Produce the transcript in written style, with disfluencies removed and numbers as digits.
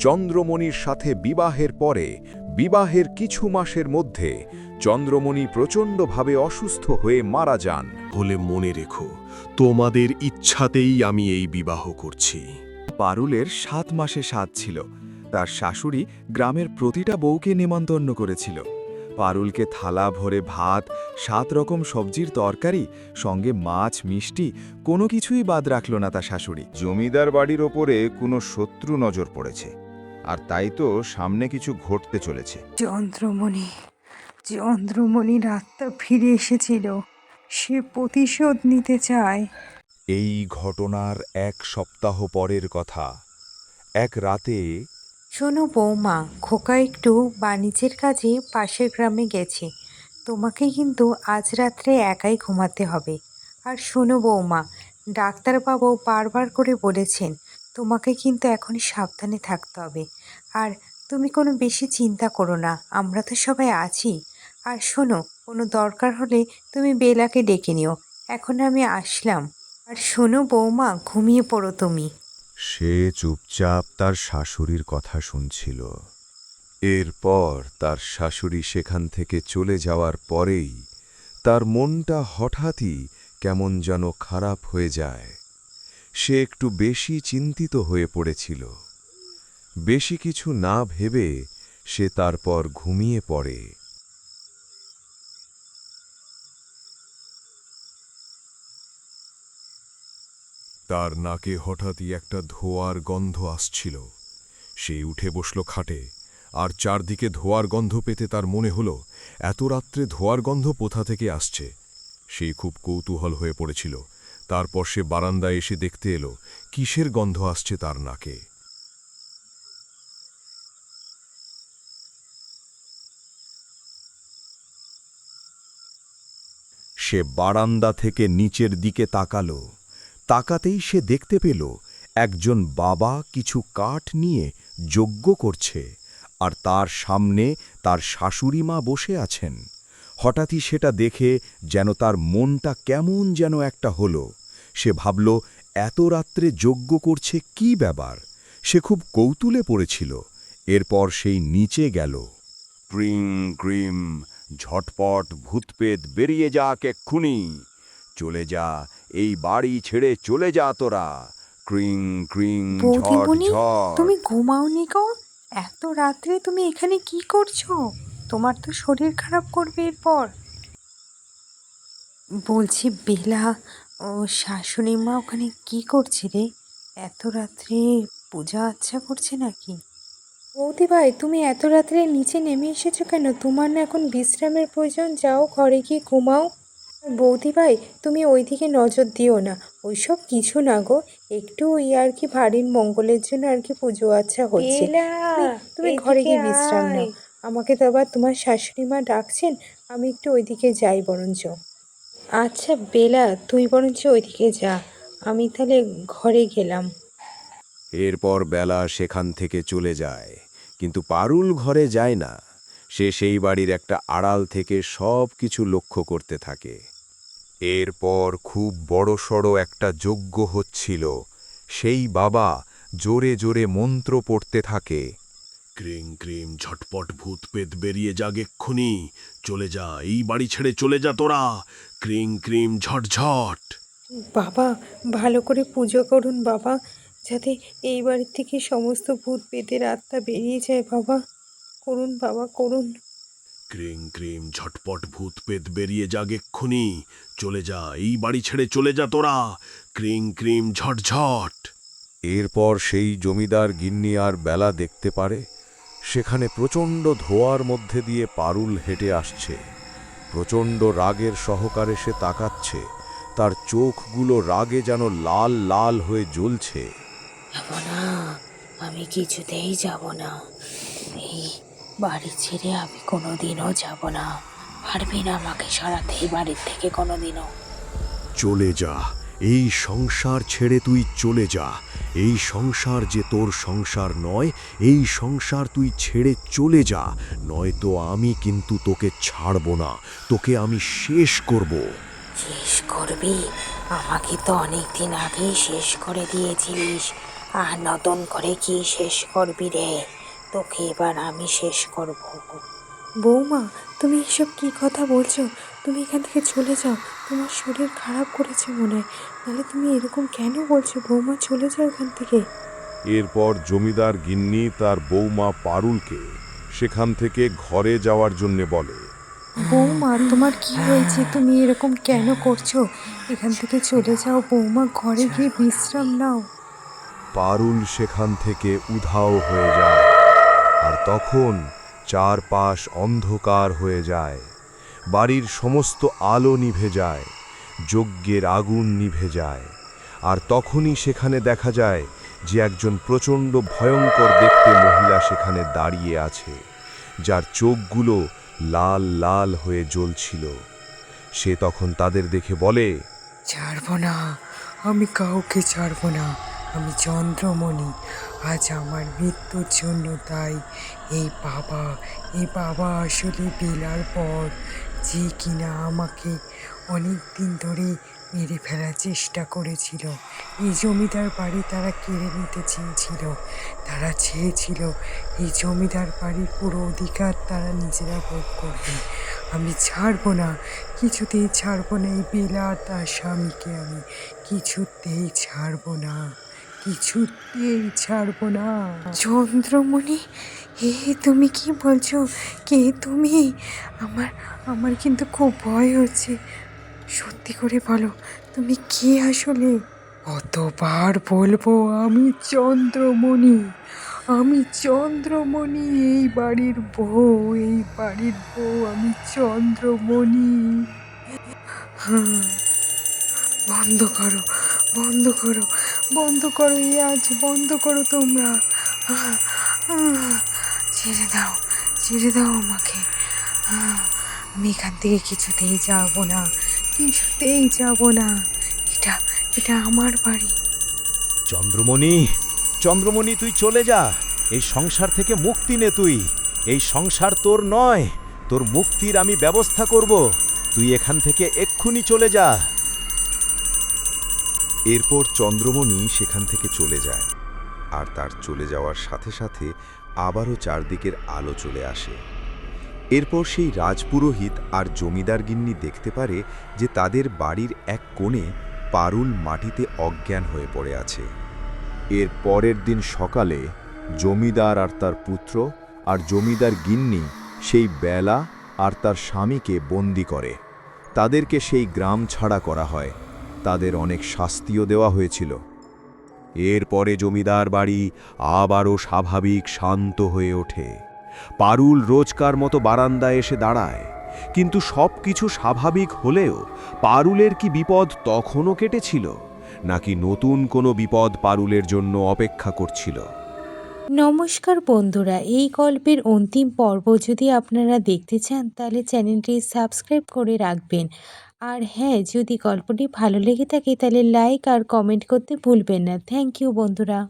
চন্দ্রমণির সাথে বিবাহের পরে বিবাহের কিছু মাসের মধ্যে চন্দ্রমণি প্রচণ্ডভাবে অসুস্থ হয়ে মারা যান। বলে মনে রেখো, তোমাদের ইচ্ছাতেই আমি এই বিবাহ করছি। পারুলের ৭ মাসে সাধ ছিল। তার শাশুড়ি গ্রামের প্রতিটা বউকে নেমন্তন্ন করেছিল। পারুলকে থালা ভরে ভাত, ৭ রকম সবজির তরকারি, সঙ্গে মাছ মিষ্টি কোনো কিছুই বাদ রাখল না তার শাশুড়ি। জমিদার বাড়ির ওপরে কোনো শত্রু নজর পড়েছে, আর তাই তো সামনে কিছু ঘটতে চলেছে। চন্দ্রমণির আত্মা ফিরে এসেছিল, সে প্রতিশোধ নিতে চায়। এই ঘটনার ১ সপ্তাহ পরের কথা। এক রাতে শোনো বৌমা, খোকা একটু বাণিজ্যের কাজে পাশের গ্রামে গেছে। তোমাকে কিন্তু আজ রাত্রে একাই ঘুমাতে হবে। আর শোনো বৌমা, ডাক্তারবাবু বারবার করে বলেছেন তোমাকে কিন্তু এখন সাবধানে থাকতে হবে। আর তুমি কোনো বেশি চিন্তা করো না, আমরা তো সবাই আছি। আর শোনো, কোনো দরকার হলে তুমি বেলাকে ডেকে নিও। এখন আমি আসলাম। আর শোনো বৌমা, ঘুমিয়ে পড়ো তুমি। সে চুপচাপ তার শাশুড়ির কথা শুনছিল। এরপর তার শাশুড়ি সেখান থেকে চলে যাওয়ার পরেই তার মনটা হঠাৎই কেমন যেন খারাপ হয়ে যায়। সে একটু বেশি চিন্তিত হয়ে পড়েছিল। বেশি কিছু না ভেবে সে তারপর ঘুমিয়ে পড়ে। তার নাকে হঠাৎই একটা ধোঁয়ার গন্ধ আসছিল। সে উঠে বসল খাটে, আর চারদিকে ধোঁয়ার গন্ধ পেতে তার মনে হল এত রাত্রে ধোঁয়ার গন্ধ কোথা থেকে আসছে। সে খুব কৌতূহল হয়ে পড়েছিল। তারপর সে বারান্দায় এসে দেখতে এলো কিসের গন্ধ আসছে তার নাকে। সে বারান্দা থেকে নিচের দিকে তাকালো। তাকাতেই সে দেখতে পেল একজন বাবা কিছু কাঠ নিয়ে যজ্ঞ করছে, আর তার সামনে তার শাশুড়ি মা বসে আছেন। হঠাৎই সেটা দেখে যেন তার মনটা কেমন যেন একটা হলো। সে ভাবল, এত রাত্রে যজ্ঞ করছে কি ব্যাপার। সে খুব কৌতূহলে পড়েছিল। এরপর সেই নিচে গেল। ক্রিং ক্রিম, ঝটপট ভূতপেত বেরিয়ে যাক এক্ষুনি। চলে যা, এই বাড়ি ছেড়ে চলে যা তোরা। ক্রিং ক্রিং ঝট বৌদিমণি, ঝট। তুমি ঘুমাওনি গো? এত রাত্রে তুমি এখানে কি করছো? তোমার তো শরীর খারাপ করবে এরপর। বলছি বেলা ও শাশুড়ি মা ওখানে কি করছে রে? এত রাত্রে পূজা আচ্ছা করছে নাকি? বৌদি ভাই, তুমি এত রাত্রে নিচে নেমে এসেছো কেন? তোমার না এখন বিশ্রামের প্রয়োজন, যাও ঘরে গিয়ে ঘুমাও। বৌদি ভাই, তুমি ওইদিকে নজর দিও না, ওইসব কিছু না গো, একটু ওই আর কি বাড়ির মঙ্গলের জন্য আর কি পুজো আচ্ছা হচ্ছে। তুমি ঘরে গিয়ে বিশ্রাম নাও। আমাকে তো আবার তোমার শাশুড়ি মা ডাকছেন, আমি একটু ওইদিকে যাই বরঞ্চ। আচ্ছা বেলা, তুই বরঞ্চ ওইদিকে যা, আমি তাহলে ঘরে গেলাম। এরপর বেলা সেখান থেকে চলে যায়, কিন্তু পারুল ঘরে যায় না। সে সেই বাড়ির একটা আড়াল থেকে সব কিছু লক্ষ্য করতে থাকে। এরপর খুব বড়সড় একটা যজ্ঞ হচ্ছিল। সেই বাবা জোরে জোরে মন্ত্র পড়তে থাকে। ক্রিং ক্রিম ঝটপট ভূতপেত বেরিয়ে যাক এক্ষুনি। চলে যা, এই বাড়ি ছেড়ে চলে যা তোরা। ক্রিং ক্রিম ঝটঝট। বাবা, ভালো করে পুজো করুন বাবা, যাতে এই বাড়ির থেকে সমস্ত ভূত পেতের আত্মা বেরিয়ে যায় বাবা। করুন বাবা, করুন। ক্রিং ক্রিম ঝটপট ভূতপেত বেরিয়ে যাক এক্ষুনি। চলে যা, এই বাড়ি ছেড়ে চলে যা তোরা। ক্রিং ক্রিম ঝটঝট। এরপর সেই জমিদার গিন্নি আর বেলা দেখতে পারে সেখানে প্রচণ্ড ধোঁয়ার মধ্যে দিয়ে পারুল হেঁটে আসছে। প্রচণ্ড রাগের সহকারে সে তাকাচ্ছে। তার চোখগুলো রাগে যেন লাল লাল হয়ে জ্বলছে। যাব না, আমি কিছুতেই যাব না। এই বাড়ি ছেড়ে আমি কোনোদিনও যাব না। পারবি না আমাকে সরাতে এই বাড়ির থেকে কোনোদিনও। চলে যা, এই সংসার ছেড়ে তুই চলে যা। এই সংসার যে তোর সংসার নয়, এই সংসার তুই ছেড়ে চলে যা, নয়তো আমি কিন্তু তোকে ছাড়ব না, তোকে আমি শেষ করব। শেষ করবি? আমাকে তো অনেক দিন আগেই শেষ করে দিয়েছিলিস। আর নতুন করে কি শেষ করবি রে? তোকে এবার আমি শেষ করব। বৌমা, তুমি এসব কি কথা বলছো? তুমি এখান থেকে চলে যাও। তোমার শরীর খারাপ করেছে মনে হয়। নাহলে তুমি এরকম কেন বলছো? বৌমা, চলে যাও এখান থেকে। এরপর জমিদার গিন্নি তার বৌমা পারুলকে সেখান থেকে ঘরে যাওয়ার জন্যে বলে। বৌমা, তোমার কি হয়েছে? তুমি এরকম কেন করছো? এখান থেকে চলে যাও বৌমা, ঘরে গিয়ে বিশ্রাম নাও। পারুল সেখান থেকে উধাও হয়ে যায়, আর তখন চারপাশ অন্ধকার হয়ে যায়। বাড়ির সমস্ত আলো নিভে যায়, যজ্ঞের আগুন নিভে যায়। আর তখনই সেখানে দেখা যায় যে একজন প্রচণ্ড ভয়ঙ্কর দেখতে মহিলা সেখানে দাঁড়িয়ে আছে, যার চোখগুলো লাল লাল হয়ে জ্বলছিল। সে তখন তাদের দেখে বলে, ছাড়বো না, আমি কাউকে ছাড়বো না। আমি চন্দ্রমণি। আজ আমার মৃত্যুর জন্য তাই এই বাবা আসলে বেলার পর, যে কিনা আমাকে অনেক দিন ধরে মেরে ফেলার চেষ্টা করেছিল। এই জমিদার বাড়ি তারা কেড়ে নিতে চেয়েছিল। তারা চেয়েছিল এই জমিদার বাড়ির পুরো অধিকার তারা নিজেরা ভোগ করবে। আমি ছাড়বো না, কিছুতেই ছাড়বো না এই বেলা আর তার স্বামীকে। আমি কিছুতেই ছাড়বো না, কিছুতেই ছাড়বো না। চন্দ্রমণি, তুমি কি বলছো? কে তুমি? আমার আমার কিন্তু খুব ভয় হচ্ছে। সত্যি করে বলো, তুমি কে আসলে? কতবার বলবো আমি চন্দ্রমণি, আমি চন্দ্রমণি, এই বাড়ির বউ, এই বাড়ির বউ, আমি চন্দ্রমণি। হ্যাঁ, বন্ধ করো, বন্ধ করো, বন্ধ করো, আজ বন্ধ করো তোমরা। আহ, আহ, ছেড়ে দাও, ছেড়ে দাও আমাকে। আমি এখান থেকে কিছুতেই যাব না, কিছুতেই যাব না। এটা এটা আমার বাড়ি। চন্দ্রমণি, চন্দ্রমণি, তুই চলে যা। এই সংসার থেকে মুক্তি নে তুই। এই সংসার তোর নয়, তোর মুক্তির আমি ব্যবস্থা করব। তুই এখান থেকে এক্ষুনি চলে যা। এরপর চন্দ্রমণি সেখান থেকে চলে যায়, আর তার চলে যাওয়ার সাথে সাথে আবারও চারদিকের আলো চলে আসে। এরপর সেই রাজপুরোহিত আর জমিদার গিন্নি দেখতে পারে যে তাদের বাড়ির এক কোণে পারুল মাটিতে অজ্ঞান হয়ে পড়ে আছে। এর পরের দিন সকালে জমিদার আর তার পুত্র আর জমিদার গিন্নি সেই বেলা আর তার স্বামীকে বন্দি করে। তাদেরকে সেই গ্রাম ছাড়া করা হয়। তাদের অনেক শাস্তিও দেওয়া হয়েছিল। এরপরে জমিদার বাড়ি আবারও স্বাভাবিক শান্ত হয়ে ওঠে। পারুল রোজকার মতো বারান্দায় এসে দাঁড়ায়, কিন্তু সব কিছু স্বাভাবিক হলেও পারুলের কি বিপদ তখনও কেটেছিল, নাকি নতুন কোনো বিপদ পারুলের জন্য অপেক্ষা করছিল? নমস্কার বন্ধুরা, এই গল্পের অন্তিম পর্ব যদি আপনারা দেখতে চান তাহলে চ্যানেলটি সাবস্ক্রাইব করে রাখবেন। আর হ্যাঁ, যদি গল্পটি ভালো লেগে থাকে তাহলে লাইক আর কমেন্ট করতে ভুলবেন না। থ্যাংক ইউ বন্ধুরা।